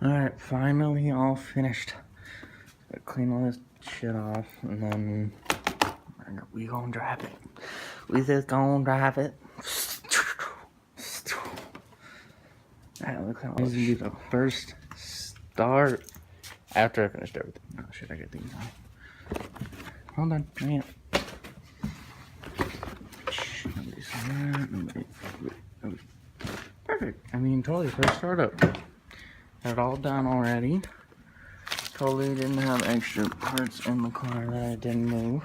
Alright, finally all finished. Gotta clean all this shit off, and then we gonna drive it. We just gonna drive it. Alright, look how this will be the first start after I finished everything. Oh shit, I get these on. Hold on, hang on. Nobody saw that. Nobody. Perfect. I mean, totally first startup. Had it all done already. Totally didn't have extra parts in the car that I didn't move.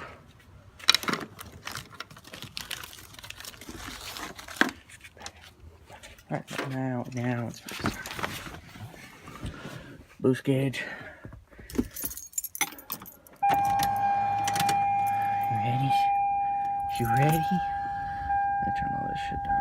Alright, now it's first. Boost gauge. You ready? You ready? Let me turn all this shit down.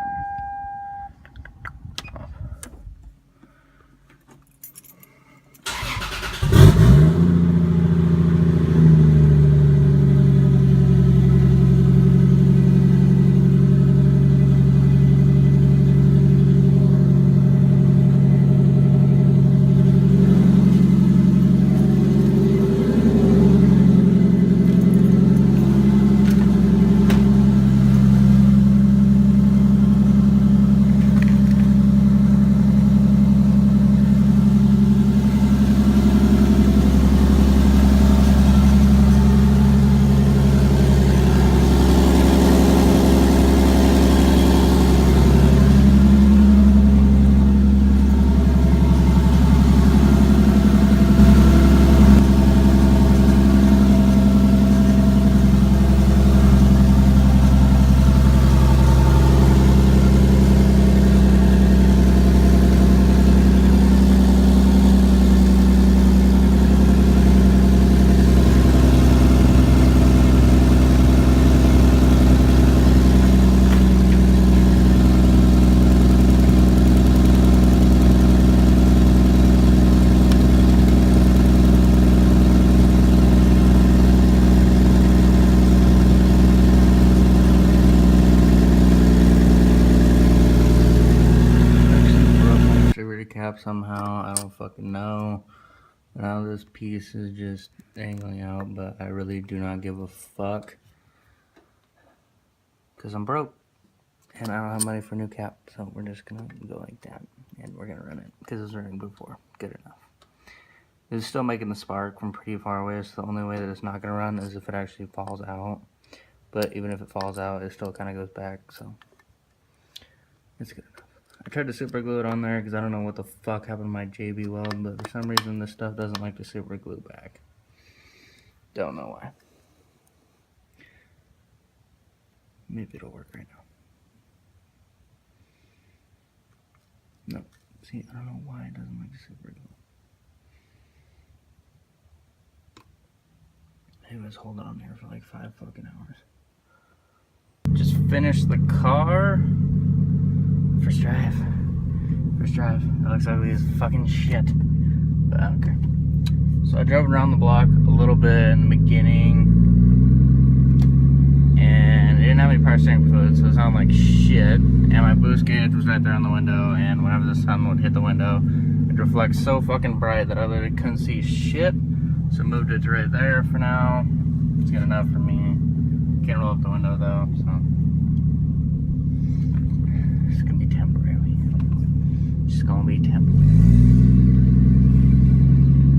Cap somehow, I don't fucking know. Now this piece is just dangling out, but I really do not give a fuck because I'm broke and I don't have money for a new cap, so we're just gonna go like that and we're gonna run it because it's running before. Good enough. It's still making the spark from pretty far away, so the only way that it's not gonna run is if it actually falls out. But even if it falls out, it still kind of goes back, so it's good enough. I tried to super glue it on there because I don't know what the fuck happened to my JB weld, but for some reason this stuff doesn't like to super glue back. Don't know why. Maybe it'll work right now. Nope. See, I don't know why it doesn't like to super glue. Maybe let's hold it on here for like 5 fucking hours. Just finished the car. First drive. It looks ugly as fucking shit, but I don't care. So I drove around the block a little bit in the beginning, and it didn't have any power steering fluid, so it sounded like shit. And my boost gauge was right there on the window, and whenever the sun would hit the window, it reflects so fucking bright that I literally couldn't see shit. So I moved it to right there for now. It's good enough for me. Can't roll up the window though, so. It's gonna be temporary. It's gonna be temporary.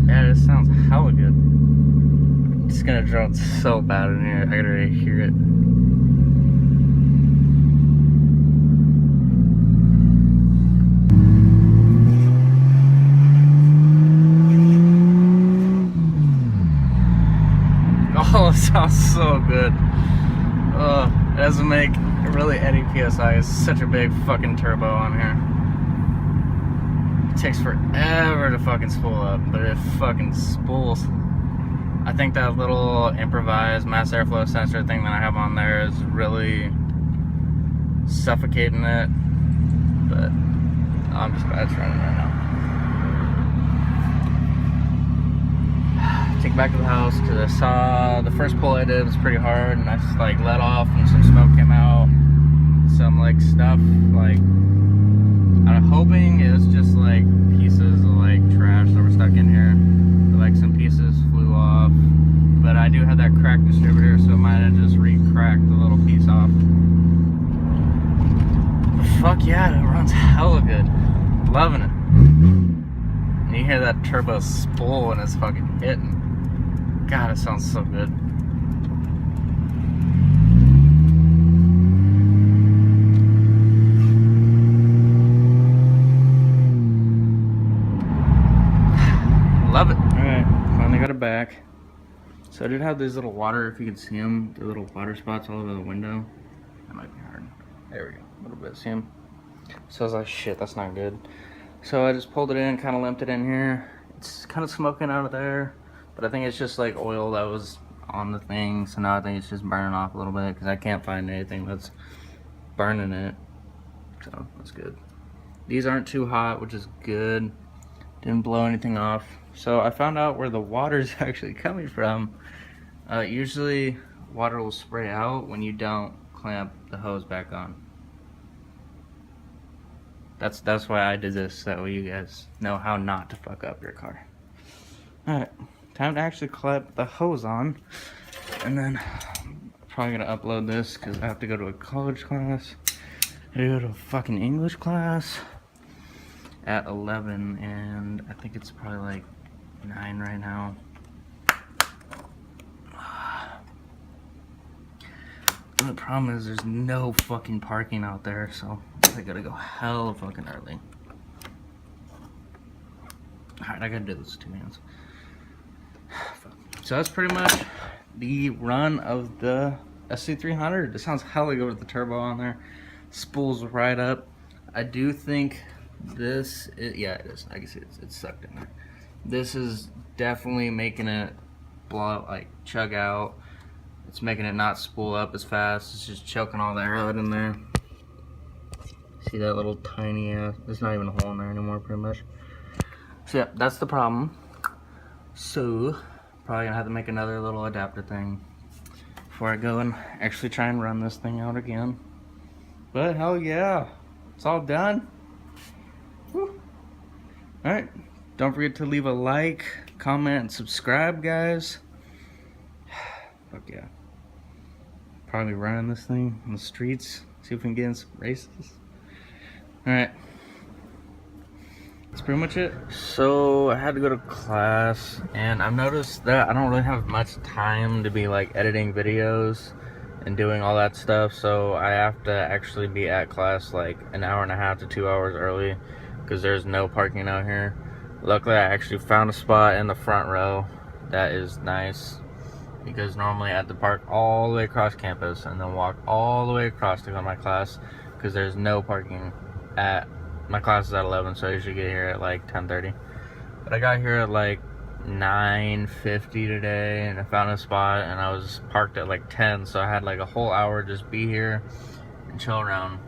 Yeah, this sounds hella good. It's gonna drone so bad in here. I gotta really hear it. Oh, it sounds so good. It doesn't make really any PSI. It's such a big fucking turbo on here. It takes forever to fucking spool up, but it fucking spools. I think that little improvised mass airflow sensor thing that I have on there is really suffocating it, but I'm just glad it's running right now. Take it back to the house because I saw the first pull I did was pretty hard, and I just like let off and some smoke came out. Some like stuff, like I'm hoping it's just like pieces of like trash cracked distributor, so it might have just re-cracked the little piece off. But fuck yeah, it runs hella good. Loving it. And you hear that turbo spool when it's fucking hitting. God, it sounds so good. Love it. Alright, finally got it back. So I did have these little water, if you can see them, the little water spots all over the window. That might be hard. There we go, a little bit, see them? So I was like, shit, that's not good. So I just pulled it in, kind of limped it in here. It's kind of smoking out of there, but I think it's just like oil that was on the thing. So now I think it's just burning off a little bit because I can't find anything that's burning it. So that's good. These aren't too hot, which is good. Didn't blow anything off. So I found out where the water is actually coming from. Usually water will spray out when you don't clamp the hose back on. That's why I did this, that way you guys know how not to fuck up your car. Alright, time to actually clamp the hose on. And then I'm probably gonna upload this because I have to go to a college class. I go to a fucking English class at 11, and I think it's probably like 9 right now. The problem is there's no fucking parking out there, so I gotta go hella fucking early. Alright, I gotta do this 2 hands. So that's pretty much the run of the Sc300. It sounds hella good with the turbo on there. Spools right up. I do think this, yeah, it is. I can see it's sucked in there. This is definitely making it blow out, like chug out. It's making it not spool up as fast. It's just choking all that air out in there. See that little tiny ass? There's not even a hole in there anymore, pretty much. So yeah, that's the problem. So probably gonna have to make another little adapter thing before I go and actually try and run this thing out again. But hell yeah, it's all done. Woo. All right, don't forget to leave a like, comment, and subscribe, guys. Fuck yeah. Probably running this thing on the streets. See if we can get in some races. Alright. That's pretty much it. So I had to go to class, and I've noticed that I don't really have much time to be like editing videos and doing all that stuff. So I have to actually be at class like an hour and a half to 2 hours early because there's no parking out here. Luckily I actually found a spot in the front row. That is nice. Because normally I have to park all the way across campus and then walk all the way across to go to my class because there's no parking at my class is at 11, so I usually get here at like 10:30. But I got here at like 9:50 today, and I found a spot, and I was parked at like 10, so I had like a whole hour to just be here and chill around.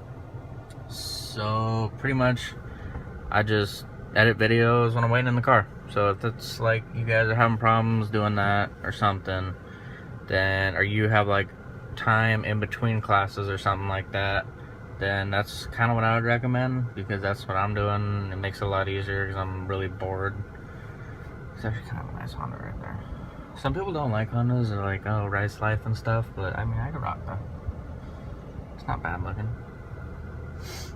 So pretty much I just edit videos when I'm waiting in the car. So if it's like you guys are having problems doing that or something, then, or you have like time in between classes or something like that, then that's kind of what I would recommend, because that's what I'm doing. It makes it a lot easier because I'm really bored. It's actually kind of a nice Honda right there. Some people don't like Hondas, they're like, oh, race life and stuff, but I mean, I could rock that. It's not bad looking.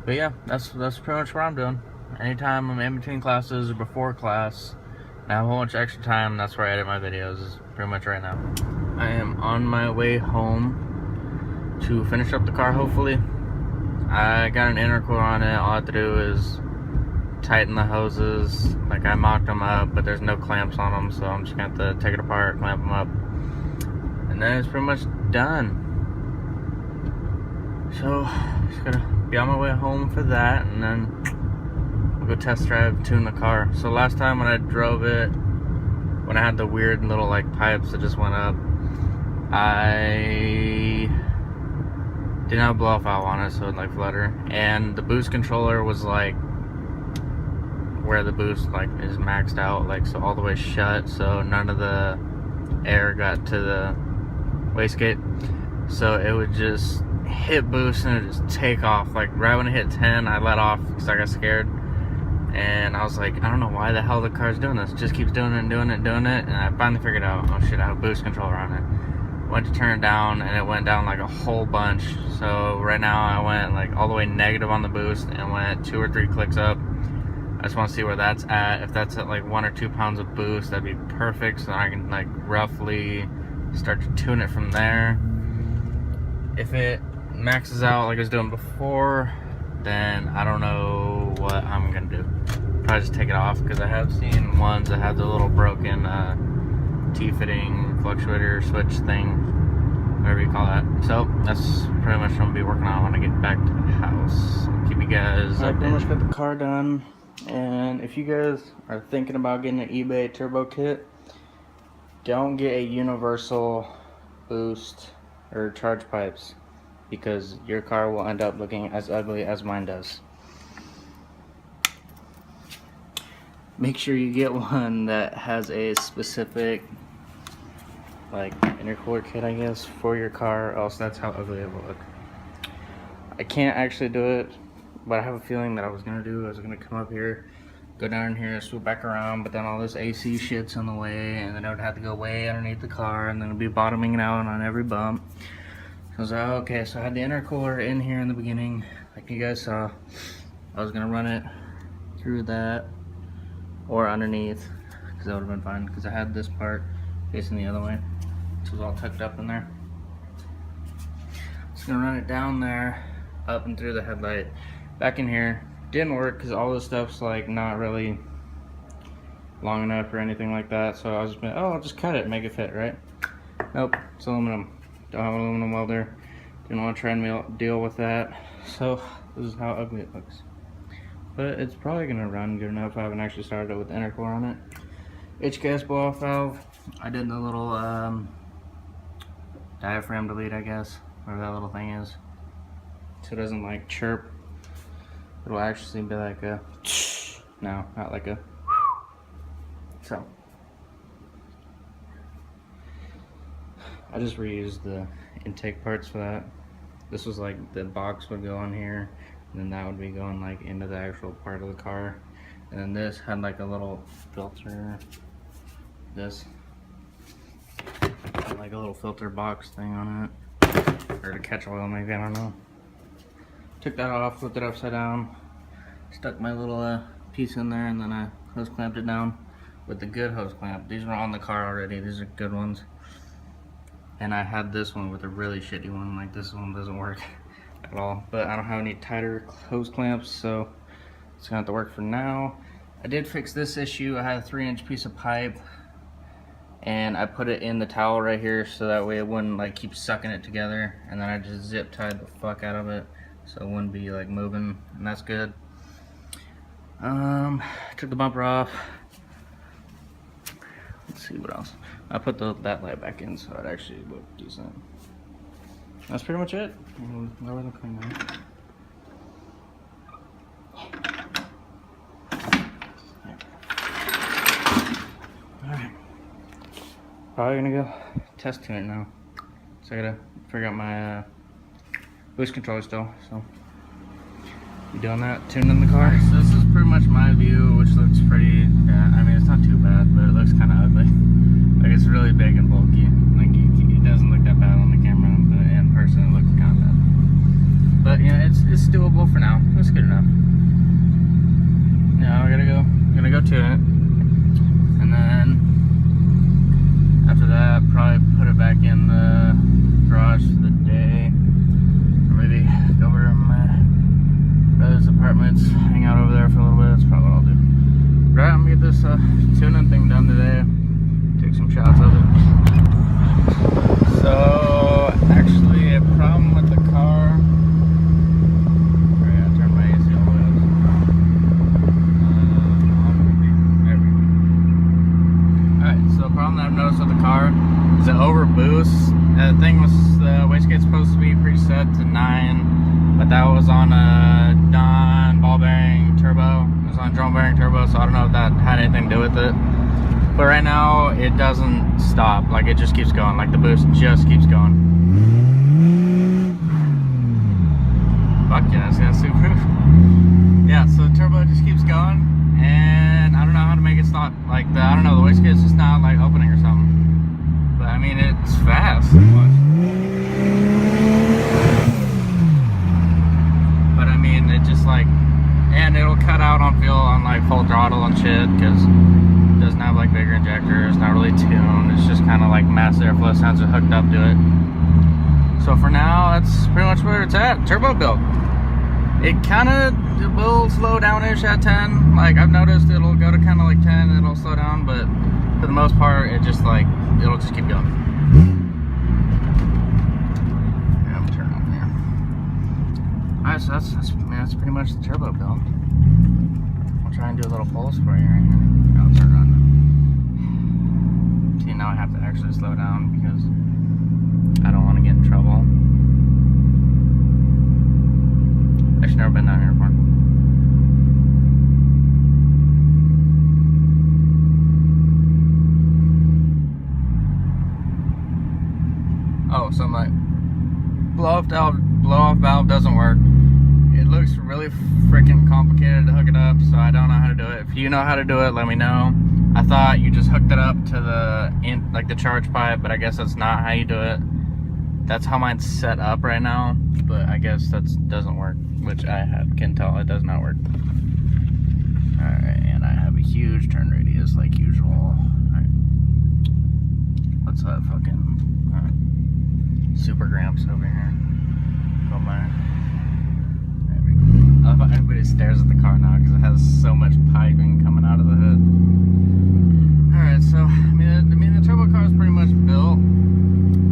But yeah, that's pretty much what I'm doing. Anytime I'm in between classes or before class, and I have a whole bunch of extra time, that's where I edit my videos, is pretty much right now. I am on my way home to finish up the car, hopefully. I got an intercooler on it. All I have to do is tighten the hoses. Like, I mocked them up, but there's no clamps on them, so I'm just gonna have to take it apart, clamp them up, and then it's pretty much done. So, just gonna be on my way home for that, and then I'll go test drive, tune the car. So last time when I drove it, when I had the weird little like pipes that just went up, I didn't have a blow off valve on it, so it like flutter, and the boost controller was like where the boost like is maxed out, like so all the way shut, so none of the air got to the wastegate, so it would just hit boost and it would just take off. Like right when it hit 10, I let off because I got scared, and I was like, I don't know why the hell the car's doing this. It just keeps doing it and doing it and doing it, and I finally figured out, oh shit, I have a boost controller on it. went to turn it down and it went down like a whole bunch. So right now I went like all the way negative on the boost and went 2 or 3 clicks up. I just want to see where that's at. If that's at like 1 or 2 pounds of boost, that'd be perfect, so I can like roughly start to tune it from there. If it maxes out like I was doing before, then I don't know what I'm gonna do. Probably just take it off, because I have seen ones that have the little broken T-fitting fluctuator switch thing, whatever you call that. So that's pretty much what I'm gonna be working on when I get back to the house. I'll keep you guys updated. I pretty much got the car done, and if you guys are thinking about getting an eBay turbo kit, don't get a universal boost or charge pipes, because your car will end up looking as ugly as mine does. Make sure you get one that has a specific like intercooler kit, I guess, for your car, or else that's how ugly it will look. I can't actually do it, but I have a feeling that I was gonna come up here, go down here, swoop back around, but then all this AC shit's in the way, and then I would have to go way underneath the car, and then it'd be bottoming out on every bump. So I was like, okay, so I had the intercooler in here in the beginning, like you guys saw. I was gonna run it through that or underneath, because that would have been fine, because I had this part facing the other way, so it was all tucked up in there. Just gonna run it down there, up and through the headlight, back in here. Didn't work because all this stuff's like not really long enough or anything like that, so I was just like, oh, I'll just cut it and make it fit, right? Nope, it's aluminum. Don't have an aluminum welder. Didn't want to try and deal with that, so this is how ugly it looks. But it's probably gonna run good enough. I haven't actually started it with the intercooler on it. H-gas blow-off valve. I did the little diaphragm delete, I guess, whatever that little thing is, so it doesn't like chirp. It'll actually be like a no, not like a. So I just reused the intake parts for that. This was like the box would go on here, and then that would be going like into the actual part of the car, and then this had like a little filter, this had like a little filter box thing on it, or to catch oil maybe, I don't know. Took that off, flipped it upside down, stuck my little piece in there, and then I hose clamped it down with the good hose clamp. These were on the car already, these are good ones. And I had this one with a really shitty one, like this one doesn't work at all. But I don't have any tighter hose clamps, so it's gonna have to work for now. I did fix this issue. I had a 3-inch piece of pipe, and I put it in the towel right here so that way it wouldn't like keep sucking it together, and then I just zip tied the fuck out of it so it wouldn't be like moving, and that's good. Took the bumper off. Let's see what else. I put that light back in so it actually looked decent. That's pretty much it. Lower the clean now. Alright. Probably gonna go test tune it now. So I gotta figure out my boost controller still. So you doing that? Tuning the car? Right, so this is pretty much my view, which looks pretty I mean, it's not too bad, but it looks kind of ugly. Like, it's really big and bulky. Like, it doesn't look that bad on the camera, but in person it looks kind of bad. But yeah, it's doable for now. It's good enough. Now we're gonna go to it, and then after that, probably put it back in the garage for the day, or maybe go over to my brother's apartments, hang out over there for a little bit. That's probably what I'll do. Right, I'm gonna get this tuning thing done today. Take some shots of it. So, actually, a problem with the car. Sorry, I turned my AC all the way up. Alright, so the problem that I've noticed with the car is the overboost. The thing was, the wastegate's supposed to be preset to 9, but that was on a non-ball bearing turbo. It was on a drum bearing turbo, so I don't know if that had anything to do with it. But right now, it doesn't stop. Like, it just keeps going. Like, the boost just keeps going. Fuck yeah, that's super. Yeah, so the turbo just keeps going, and I don't know how to make it stop. Like, I don't know, the wastegate's just not, like, opening or something. But I mean, it's fast. But I mean, it just like, and it'll cut out on fuel on like full throttle and shit, because it doesn't have like bigger injectors, not really tuned. It's just kind of like mass airflow sensor hooked up to it. So for now, that's pretty much where it's at. Turbo build. It kind of will slow down-ish at 10. Like, I've noticed it'll go to kind of like 10 and it'll slow down, but for the most part, it just like, it'll just keep going. Yeah, I'm turning on here. Alright, so that's pretty much the turbo build. I'll try and do a little pulse for you right here. I'll turn it on. See, now I have to actually slow down because I don't want to get in trouble. I've never been down here before. Oh, so my blow off valve doesn't work. It looks really freaking complicated to hook it up, so I don't know how to do it. If you know how to do it, let me know. I thought you just hooked it up to the the charge pipe, but I guess that's not how you do it. That's how mine's set up right now, but I guess that doesn't work, which I can tell it does not work. Alright, and I have a huge turn radius like usual. Alright. What's that fucking super gramps over here? Go by. There we go. I love how everybody stares at the car now because it has so much piping coming out of the hood. Alright, so I mean the turbo car is pretty much built.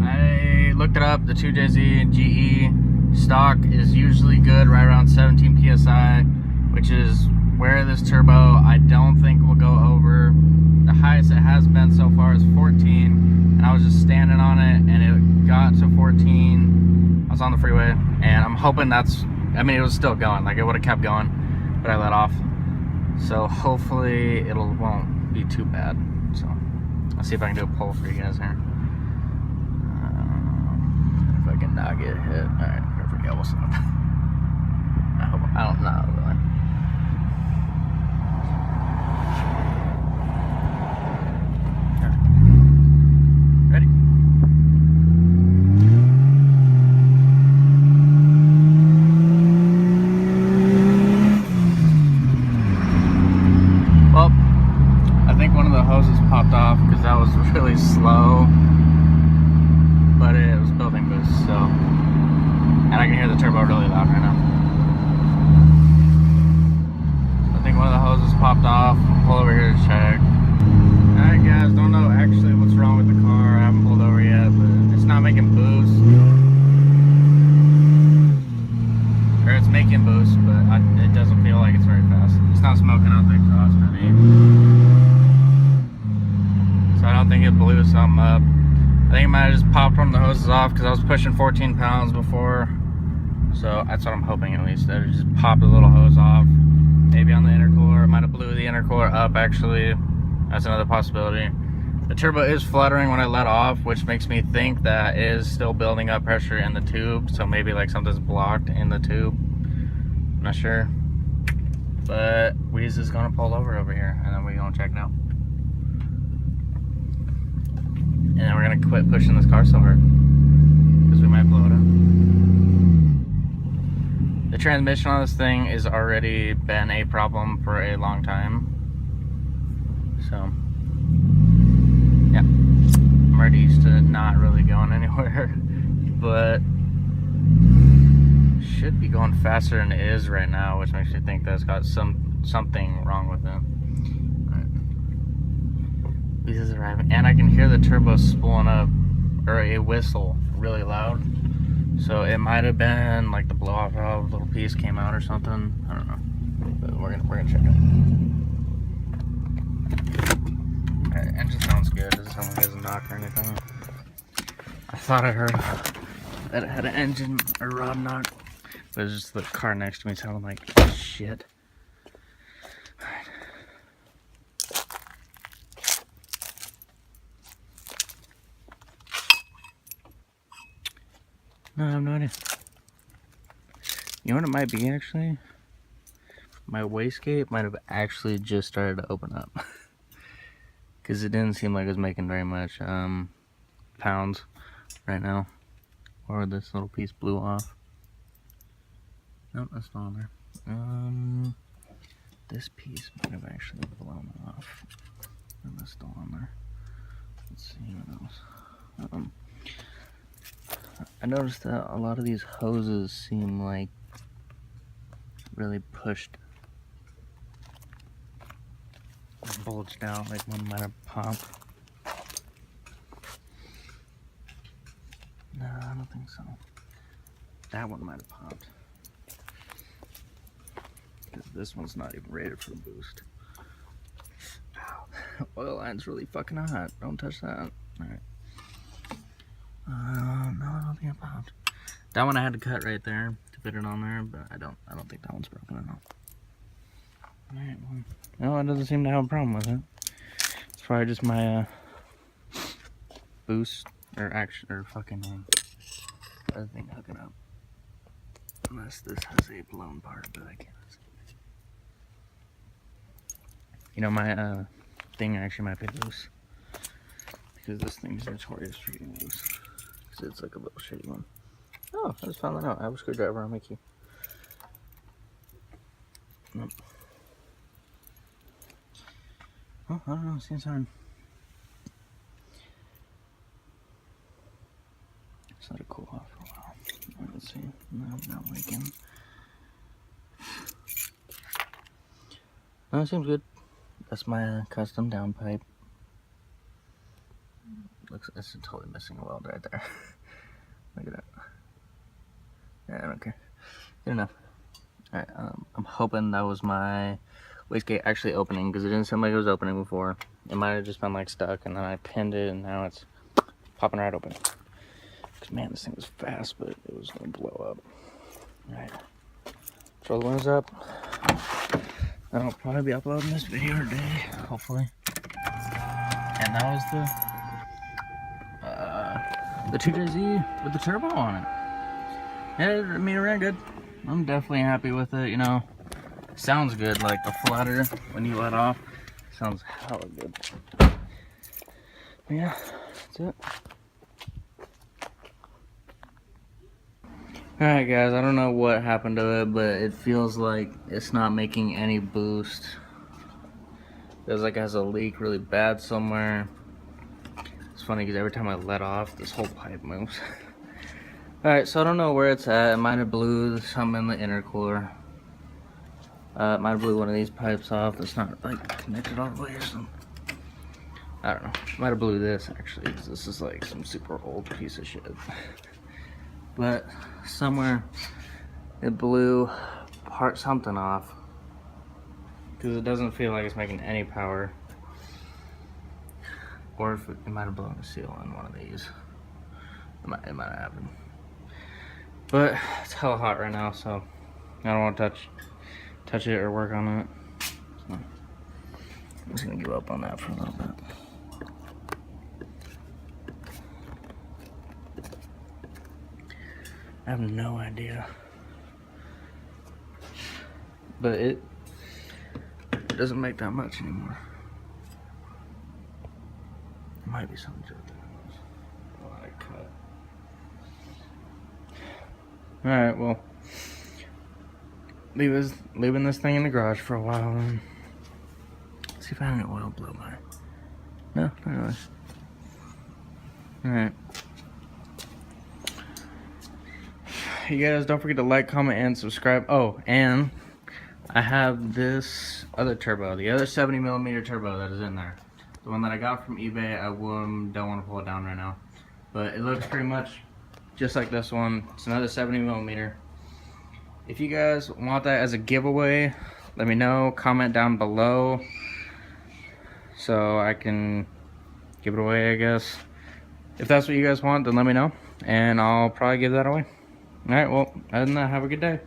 I looked it up, the 2JZ GE stock is usually good right around 17 PSI, which is where this turbo I don't think will go over. The highest it has been so far is 14, and I was just standing on it and it got to 14. I was on the freeway and I'm hoping that's, I mean it was still going, like it would have kept going, but I let off. So hopefully it won't be too bad. So I'll see if I can do a pull for you guys here. If I can not get hit. Alright, perfect. Yeah, we'll stop. I don't know, really. Okay. Ready? Well, I think one of the hoses popped off because that was really slow. But it was building boost, so, and I can hear the turbo really loud right now. I think one of the hoses popped off. I'll pull over here to check. Alright guys, don't know actually what's wrong with the car. I haven't pulled over yet, but it's not making boost. Or it's making boost, but it doesn't feel like it's very fast. It's not smoking out the exhaust or anything. So I don't think it blew something up. I think it might have just popped one of the hoses off because I was pushing 14 pounds before. So that's what I'm hoping at least. That it just popped a little hose off. Maybe on the intercooler. It might have blew the intercooler up actually. That's another possibility. The turbo is fluttering when I let off, which makes me think that it is still building up pressure in the tube. So maybe like something's blocked in the tube. I'm not sure. But Weez is gonna pull over here and then we're gonna check now. And then we're gonna quit pushing this car so hard because we might blow it up. The transmission on this thing has already been a problem for a long time. So, yeah, I'm already used to it not really going anywhere, but should be going faster than it is right now, which makes me think that's got something wrong with it. This is arriving, and I can hear the turbo spooling up, or a whistle, really loud. So it might have been like the blow off valve little piece came out or something. I don't know, but we're gonna check it. Alright, engine sounds good. Doesn't sound like it's a knock or anything. I thought I heard that it had an engine or rod knock, but it's just the car next to me sounding like shit. Alright. No, I have no idea. You know what it might be actually? My wastegate might have actually just started to open up. Because it didn't seem like it was making very much pounds right now. Or this little piece blew off. Nope, that's not on there. This piece might have actually blown off. And that's still on there. Let's see what else. I noticed that a lot of these hoses seem like really pushed, bulged out, like one might have popped. No, I don't think so. That one might have popped. Because this one's not even rated for boost. Ow. Oil line's really fucking hot. Don't touch that. Alright. No, I don't think it popped. That one I had to cut right there to fit it on there, but I don't think that one's broken at all. Alright, well, no, it doesn't seem to have a problem with it. It's probably just my boost or fucking other thing hooking up. Unless this has a blown part, but I can't see. You know, my thing actually might be loose, because this thing's notorious for getting loose. Because it's like a little shitty one. Oh, I just found that out. I have a screwdriver on my key. Nope. Oh, I don't know. It seems hard. Just let it cool off for a while. Let's see. No, I'm not leaking. No, it seems good. That's my custom downpipe. Looks, it's totally missing a weld right there. Look at that. Yeah, I don't care. Good enough. Alright, I'm hoping that was my wastegate actually opening, because it didn't seem like it was opening before. It might have just been like stuck, and then I pinned it, and now it's popping right open. Because man, this thing was fast, but it was going to blow up. Alright. Throw the windows up. I'll probably be uploading this video today, hopefully. And that was the 2JZ with the turbo on it. Yeah, I mean, it ran good. I'm definitely happy with it, you know. Sounds good, like the flutter when you let off. Sounds hella good. But yeah, that's it. Alright guys, I don't know what happened to it, but it feels like it's not making any boost. Feels like it has a leak really bad somewhere. It's funny because every time I let off, this whole pipe moves. Alright, so I don't know where it's at. It might have blew something in the intercooler. It might have blew one of these pipes off that's not like connected all the way or something. I don't know. It might have blew this actually, because this is like some super old piece of shit. But somewhere it blew something off, because it doesn't feel like it's making any power. Or if it might have blown a seal on one of these. It might have happened. But it's hella hot right now, so I don't want to touch it or work on it. So I'm just gonna give up on that for a little bit. I have no idea, but it doesn't make that much anymore. It might be something to it. Oh, I cut. All right, well, leaving this thing in the garage for a while, and see if I have any oil blow by. No, not really. All right. You guys don't forget to like, comment, and subscribe. Oh, and I have this other turbo, the other 70mm turbo that is in there. The one that I got from eBay. I don't want to pull it down right now, but it looks pretty much just like this one. It's another 70mm. If you guys want that as a giveaway, let me know. Comment down below so I can give it away, I guess. If that's what you guys want, then let me know, and I'll probably give that away. Alright, well, other than that, have a good day.